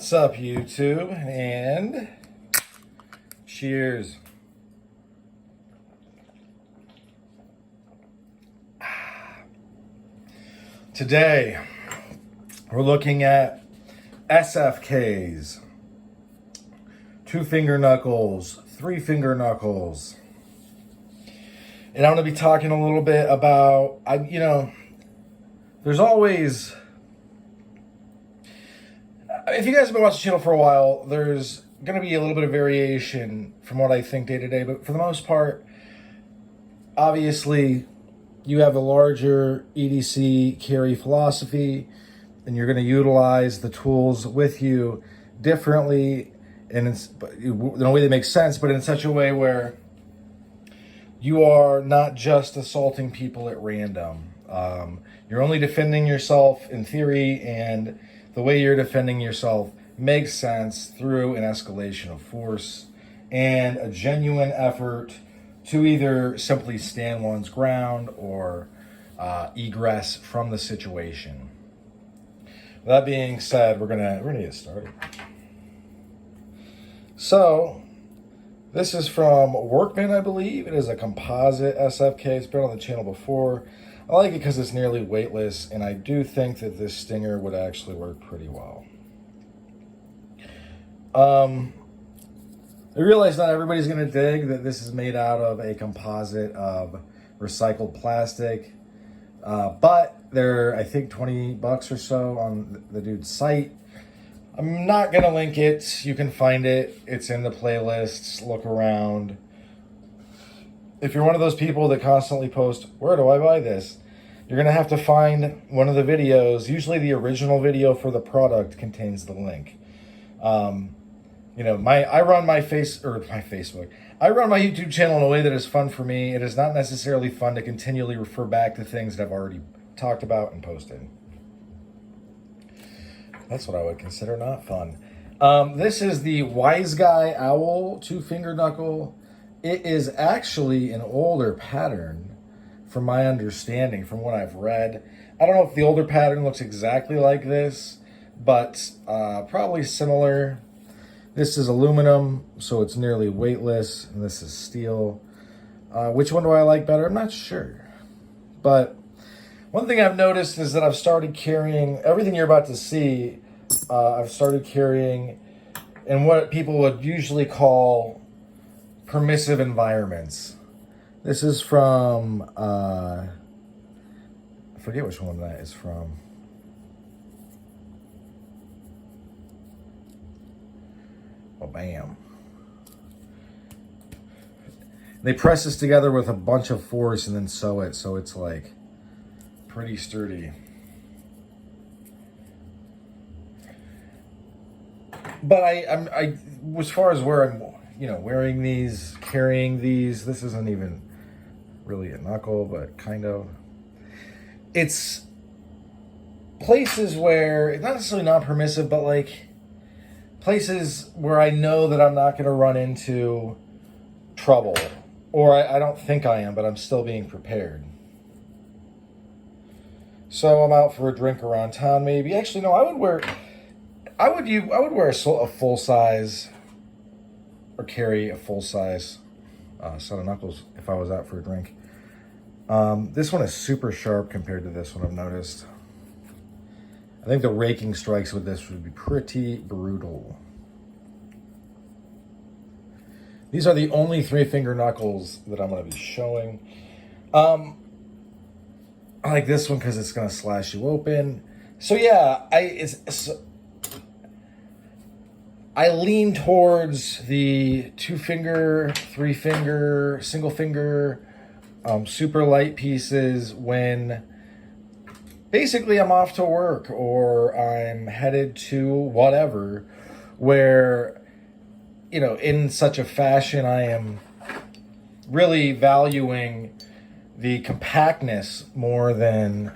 What's up, YouTube? And cheers. Today, we're looking at SFKs, 2-finger knuckles, 3-finger knuckles. And I'm going to be talking a little bit about, there's always, if you guys have been watching the channel for a while, there's going to be a little bit of variation from what I think day to day. But for the most part, obviously, you have the larger EDC carry philosophy, and you're going to utilize the tools with you differently and in a way that makes sense, but in such a way where you are not just assaulting people at random. You're only defending yourself in theory, and the way you're defending yourself makes sense through an escalation of force and a genuine effort to either simply stand one's ground or egress from the situation. That being said, we're gonna get started. So, this is from Workman, I believe. It is a composite SFK. It's been on the channel before. I like it because it's nearly weightless, and I do think that this stinger would actually work pretty well. I realize not everybody's going to dig that this is made out of a composite of recycled plastic, but they're, I think, $20 or so on the dude's site. I'm not going to link it. You can find it. It's in the playlists. Look around. If you're one of those people that constantly post, where do I buy this? You're going to have to find one of the videos. Usually the original video for the product contains the link. I run my Facebook. I run my YouTube channel in a way that is fun for me. It is not necessarily fun to continually refer back to things that I've already talked about and posted. That's what I would consider not fun. This is the Wise Guy Owl 2-finger knuckle. It is actually an older pattern, from my understanding, from what I've read. I don't know if the older pattern looks exactly like this, but probably similar. This is aluminum, so it's nearly weightless, and this is steel. Which one do I like better? I'm not sure. But one thing I've noticed is that I've started carrying everything you're about to see. I've started carrying in what people would usually call permissive environments. This is from, I forget which one that is from. Oh, bam. They press this together with a bunch of force and then sew it, so it's like pretty sturdy. But I as far as where I'm, wearing these, carrying these, this isn't even really a knuckle, but kind of. It's places where it's not necessarily non-permissive, but like places where I know that I'm not going to run into trouble, or I don't think I am, but I'm still being prepared. So I'm out for a drink around town, maybe. Actually, no, I would wear a full size, or carry a full size set of knuckles if I was out for a drink. This one is super sharp compared to this one, I've noticed. I think the raking strikes with this would be pretty brutal. These are the only 3-finger knuckles that I'm going to be showing. I like this one because it's going to slash you open. So yeah, I lean towards the 2-finger, 3-finger, single finger, super light pieces when basically I'm off to work or I'm headed to whatever, where, in such a fashion I am really valuing the compactness more than...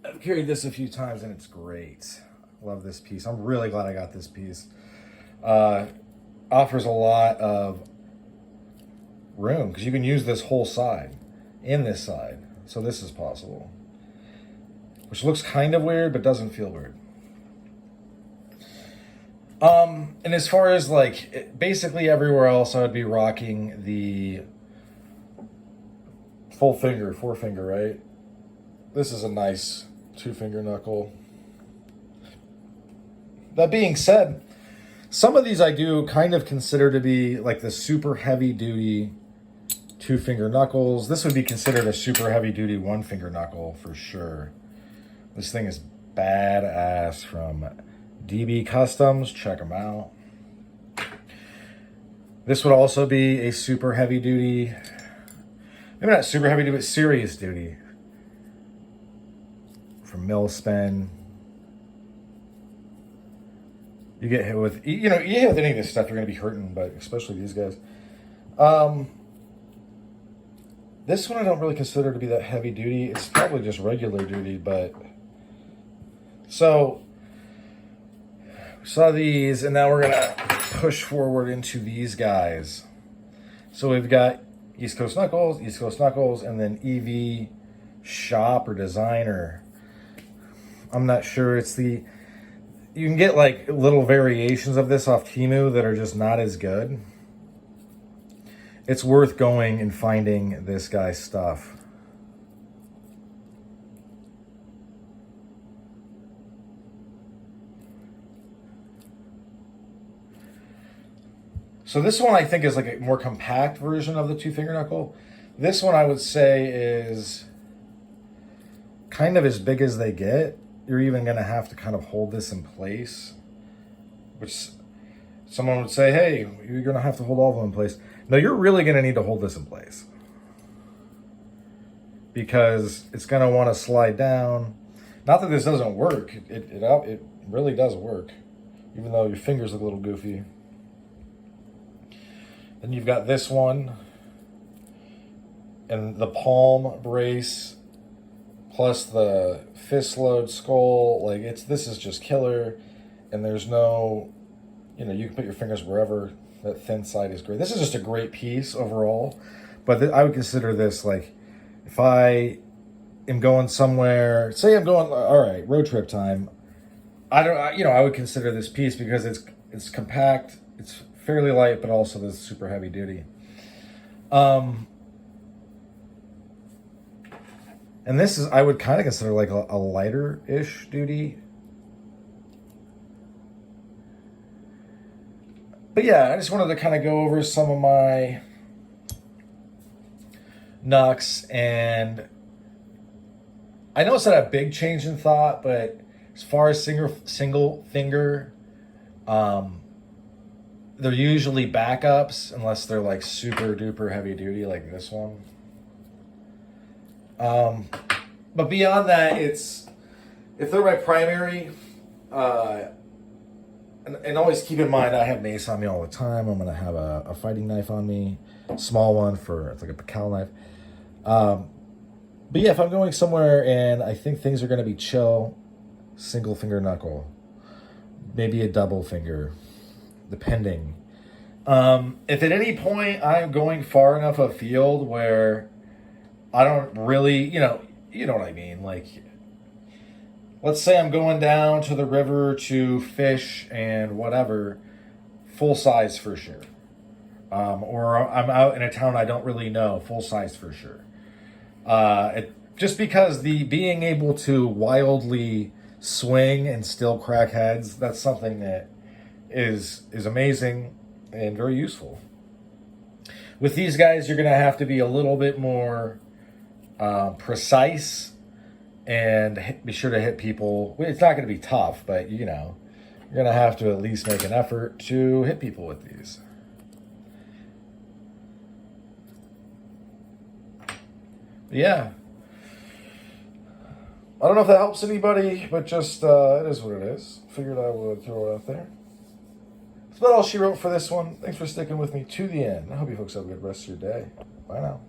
I've carried this a few times and it's great. Love this piece. I'm really glad I got this piece. Offers a lot of room because you can use this whole side and this side. So this is possible. Which looks kind of weird, but doesn't feel weird. And as far as like basically everywhere else, I would be rocking the full finger, forefinger, right? This is a nice 2-finger knuckle. That being said, some of these I do kind of consider to be like the super heavy duty 2-finger knuckles. This would be considered a super heavy duty 1-finger knuckle for sure. This thing is badass from DB Customs. Check them out. This would also be a super heavy duty, maybe not super heavy duty, but serious duty from Millspin. You get hit with, you get hit with any of this stuff, you're going to be hurting, but especially these guys. This one I don't really consider to be that heavy duty. It's probably just regular duty, but... So, we saw these, and now we're going to push forward into these guys. So we've got East Coast Knuckles, and then EV Shop or Designer. I'm not sure. It's the... You can get like little variations of this off Temu that are just not as good. It's worth going and finding this guy's stuff. So this one I think is like a more compact version of the 2-finger knuckle. This one I would say is kind of as big as they get. You're even going to have to kind of hold this in place, which someone would say, hey, you're going to have to hold all of them in place. No, you're really going to need to hold this in place because it's going to want to slide down. Not that this doesn't work. It really does work, even though your fingers look a little goofy. Then you've got this one and the palm brace plus the fist load skull. Like this is just killer. And there's no, you can put your fingers wherever. That thin side is great. This is just a great piece overall. But I would consider this like, if I am going somewhere, say I'm going, all right, road trip time. I would consider this piece because it's compact, it's fairly light, but also this super heavy duty. And this is, I would kind of consider like a lighter-ish duty. But yeah, I just wanted to kind of go over some of my Knucks, and I know it's not a big change in thought, but as far as single finger, they're usually backups unless they're like super duper heavy duty like this one. But beyond that, if they're my primary, and always keep in mind, I have mace on me all the time. I'm going to have a fighting knife on me, small one it's like a Pacal knife. But yeah, if I'm going somewhere and I think things are going to be chill, single finger knuckle, maybe a double finger, depending. If at any point I'm going far enough afield where I don't really, you know what I mean, like, let's say I'm going down to the river to fish and whatever, full size for sure. Or I'm out in a town I don't really know, full size for sure. Just because the being able to wildly swing and still crack heads, that's something that is amazing and very useful. With these guys, you're going to have to be a little bit more precise and be sure to hit people. It's not going to be tough, but you're going to have to at least make an effort to hit people with these. Yeah. I don't know if that helps anybody, but just, it is what it is. Figured I would throw it out there. That's about all she wrote for this one. Thanks for sticking with me to the end. I hope you folks have a good rest of your day. Bye now.